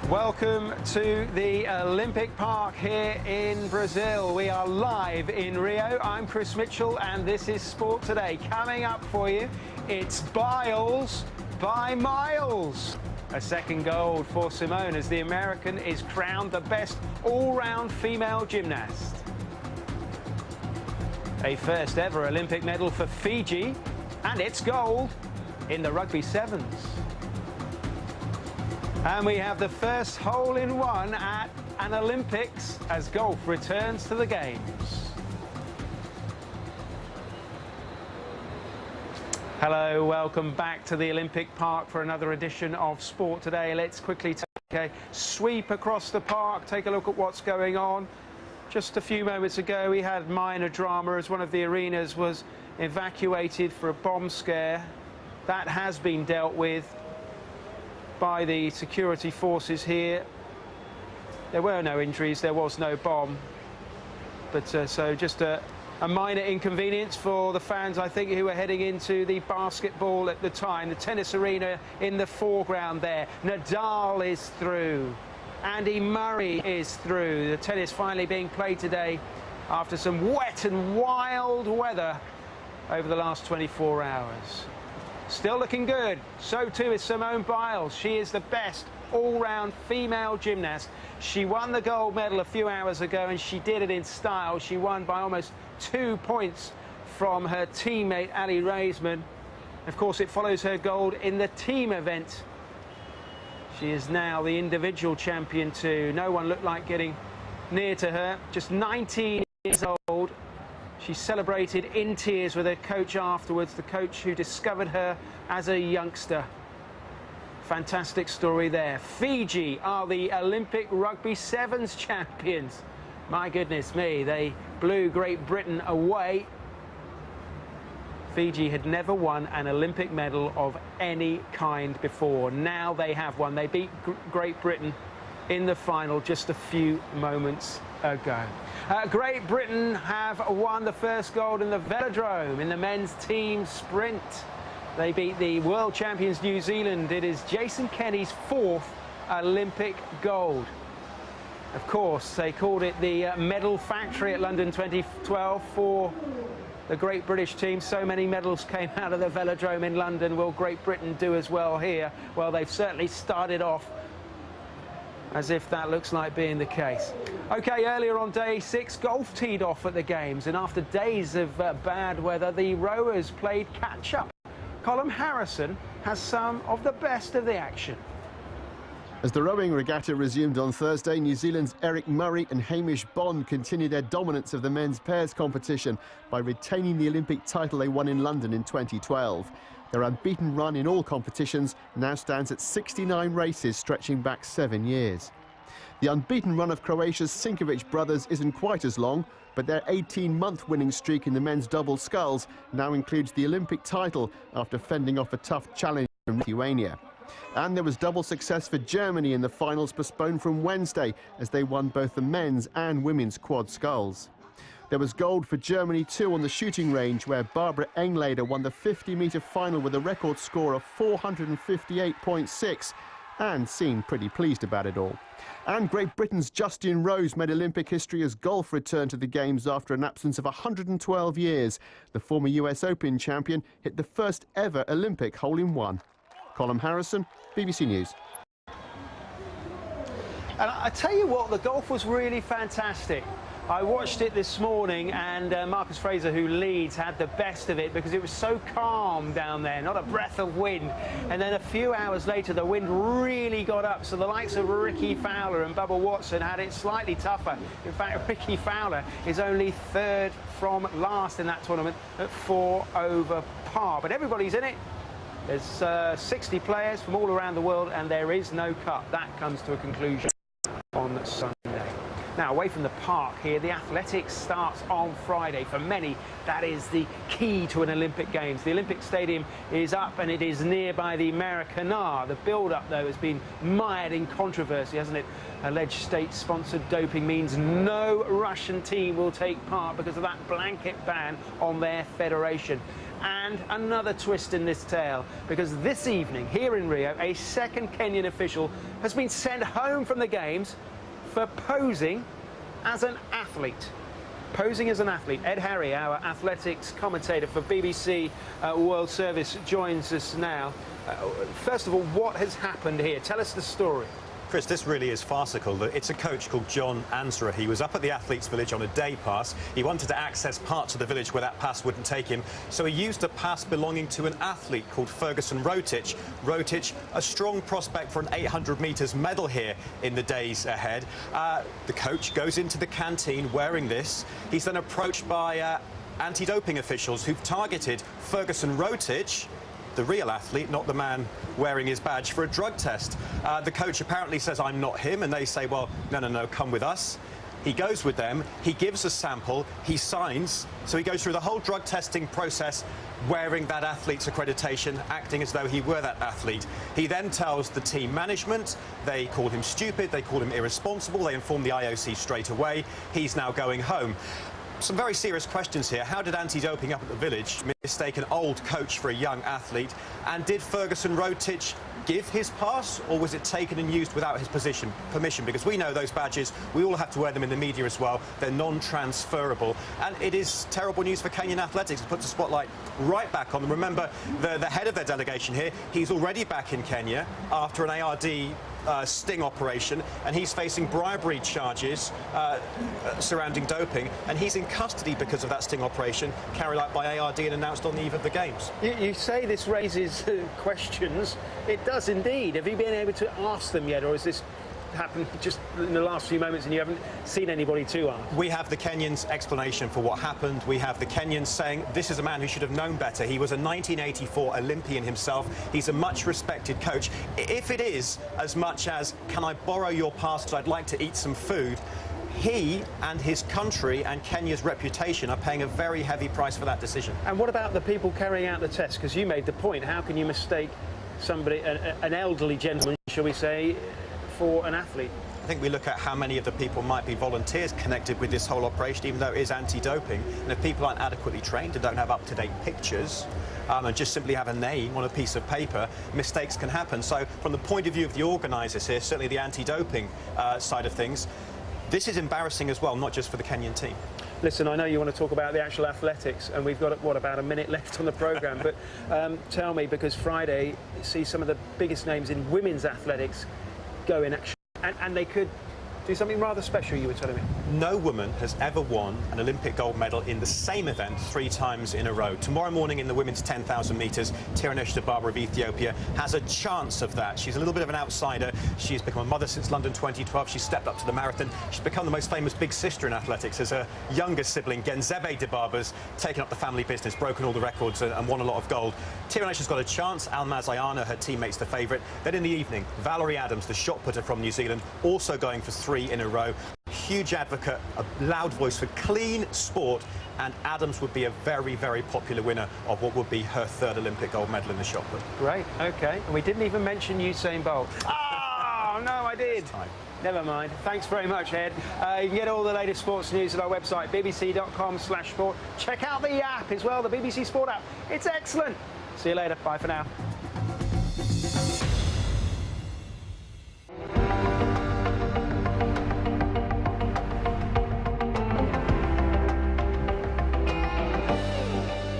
Welcome to the Olympic Park here in Brazil. We are live in Rio. I'm Chris Mitchell and this is Sport Today. Coming up for you, it's Biles by miles. A second gold for Simone as the American is crowned the best all-round female gymnast. A first ever Olympic medal for Fiji, and it's gold in the rugby sevens. And we have the first hole-in-one at an Olympics as golf returns to the Games. Hello, welcome back to the Olympic Park for another edition of Sport Today. Let's quickly take a sweep across the park, take a look at what's going on. Just a few moments ago, we had minor drama as one of the arenas was evacuated for a bomb scare. That has been dealt with by the security forces here. There were no injuries, there was no bomb. But so just a minor inconvenience for the fans, I think, who were heading into the basketball at the time. The tennis arena in the foreground there. Nadal is through. Andy Murray is through. The tennis finally being played today after some wet and wild weather over the last 24 hours. Still looking good. So too is Simone Biles. She is the best all-round female gymnast. She won the gold medal a few hours ago, and she did it in style. She won by almost 2 points from her teammate Ali Raisman. Of course, it follows her gold in the team event. She is now the individual champion too. No one looked like getting near to her. Just 19 years old. She celebrated in tears with her coach afterwards, the coach who discovered her as a youngster. Fantastic story there. Fiji are the Olympic Rugby Sevens champions. My goodness me, they blew Great Britain away. Fiji had never won an Olympic medal of any kind before. Now they have one. They beat Great Britain in the final just a few moments ago. Great Britain have won the first gold in the velodrome in the men's team sprint. They beat the world champions New Zealand. It is Jason Kenny's 4th Olympic gold. Of course, they called it the medal factory at London 2012 for the Great British team. So many medals came out of the velodrome in London. Will Great Britain do as well here? Well, they've certainly started off as if that looks like being the case. OK, earlier on day 6, golf teed off at the Games, and after days of bad weather, the rowers played catch-up. Colm Harrison has some of the best of the action. As the rowing regatta resumed on Thursday, New Zealand's Eric Murray and Hamish Bond continued their dominance of the men's pairs competition by retaining the Olympic title they won in London in 2012. Their unbeaten run in all competitions now stands at 69 races, stretching back 7 years. The unbeaten run of Croatia's Sinkovic brothers isn't quite as long, but their 18-month winning streak in the men's double sculls now includes the Olympic title after fending off a tough challenge from Lithuania. And there was double success for Germany in the finals postponed from Wednesday as they won both the men's and women's quad sculls. There was gold for Germany too on the shooting range, where Barbara Engleder won the 50-metre final with a record score of 458.6 and seemed pretty pleased about it all. And Great Britain's Justin Rose made Olympic history as golf returned to the Games after an absence of 112 years. The former US Open champion hit the first ever Olympic hole-in-one. Colm Harrison, BBC News. And I tell you what, the golf was really fantastic. I watched it this morning, and Marcus Fraser, who leads, had the best of it because it was so calm down there, not a breath of wind. And then a few hours later, the wind really got up, so the likes of Ricky Fowler and Bubba Watson had it slightly tougher. In fact, Ricky Fowler is only 3rd from last in that tournament at 4 over par. But everybody's in it. There's 60 players from all around the world, and there is no cut. That comes to a conclusion on Sunday. Now, away from the park here, the athletics starts on Friday. For many, that is the key to an Olympic Games. The Olympic Stadium is up and it is nearby the Maracanã. The build-up, though, has been mired in controversy, hasn't it? Alleged state-sponsored doping means no Russian team will take part because of that blanket ban on their federation. And another twist in this tale, because this evening here in Rio, a second Kenyan official has been sent home from the Games for posing as an athlete. Posing as an athlete. Ed Harry, our athletics commentator for BBC World Service, joins us now. First of all, what has happened here? Tell us the story. Chris, this really is farcical. It's a coach called John Ansara. He was up at the Athletes Village on a day pass. He wanted to access parts of the village where that pass wouldn't take him, so he used a pass belonging to an athlete called Ferguson Rotich. Rotich, a strong prospect for an 800 metres medal here in the days ahead. The coach goes into the canteen wearing this. He's then approached by anti-doping officials who've targeted Ferguson Rotich, the real athlete, not the man wearing his badge, for a drug test. The coach apparently says, I'm not him, and they say, well, no, come with us. He goes with them, he gives a sample, he signs, so he goes through the whole drug testing process wearing that athlete's accreditation, acting as though he were that athlete. He then tells the team management, they call him stupid, they call him irresponsible, they inform the IOC straight away. He's now going home. Some very serious questions here. How did anti-doping up at the village mistake an old coach for a young athlete? And did Ferguson Rotich give his pass, or was it taken and used without his permission? Because we know those badges, we all have to wear them in the media as well. They're non-transferable. And it is terrible news for Kenyan athletics. It puts the spotlight right back on them. Remember, the head of their delegation here, he's already back in Kenya after an ARD sting operation, and he's facing bribery charges surrounding doping, and he's in custody because of that sting operation carried out by ARD and announced on the eve of the Games. You say this raises questions. It does indeed. Have you been able to ask them yet, or has this happened just in the last few moments and you haven't seen anybody to ask? We have the Kenyans' explanation for what happened. We have the Kenyans saying this is a man who should have known better. He was a 1984 Olympian himself. He's a much respected coach. If it is as much as, can I borrow your pass because I'd like to eat some food, he and his country and Kenya's reputation are paying a very heavy price for that decision. And what about the people carrying out the test? Because you made the point, how can you mistake somebody, an elderly gentleman, shall we say, for an athlete? I think we look at how many of the people might be volunteers connected with this whole operation, even though it is anti-doping. And if people aren't adequately trained and don't have up-to-date pictures and just simply have a name on a piece of paper, mistakes can happen. So from the point of view of the organisers here, certainly the anti-doping side of things, this is embarrassing as well, not just for the Kenyan team. Listen, I know you want to talk about the actual athletics, and we've got, what, about a minute left on the programme, but tell me, because Friday sees some of the biggest names in women's athletics go in action, and they could do something rather special, you were telling me. No woman has ever won an Olympic gold medal in the same event 3 times in a row. Tomorrow morning in the women's 10,000 metres, Tirunesh Dibaba of Ethiopia has a chance of that. She's a little bit of an outsider. She's become a mother since London 2012. She's stepped up to the marathon. She's become the most famous big sister in athletics, as her younger sibling, Genzebe Dibaba's taken up the family business, broken all the records and won a lot of gold. Tirunesh has got a chance. Almaz Ayana, her teammate's the favourite. Then in the evening, Valerie Adams, the shot putter from New Zealand, also going for 3 in a row. Huge advocate, a loud voice for clean sport, and Adams would be a very, very popular winner of what would be her 3rd Olympic gold medal in the shot put. Great, OK. And we didn't even mention Usain Bolt. Oh, no, I did. Never mind. Thanks very much, Ed. You can get all the latest sports news at our website, bbc.com/sport. Check out the app as well, the BBC Sport app. It's excellent. See you later. Bye for now.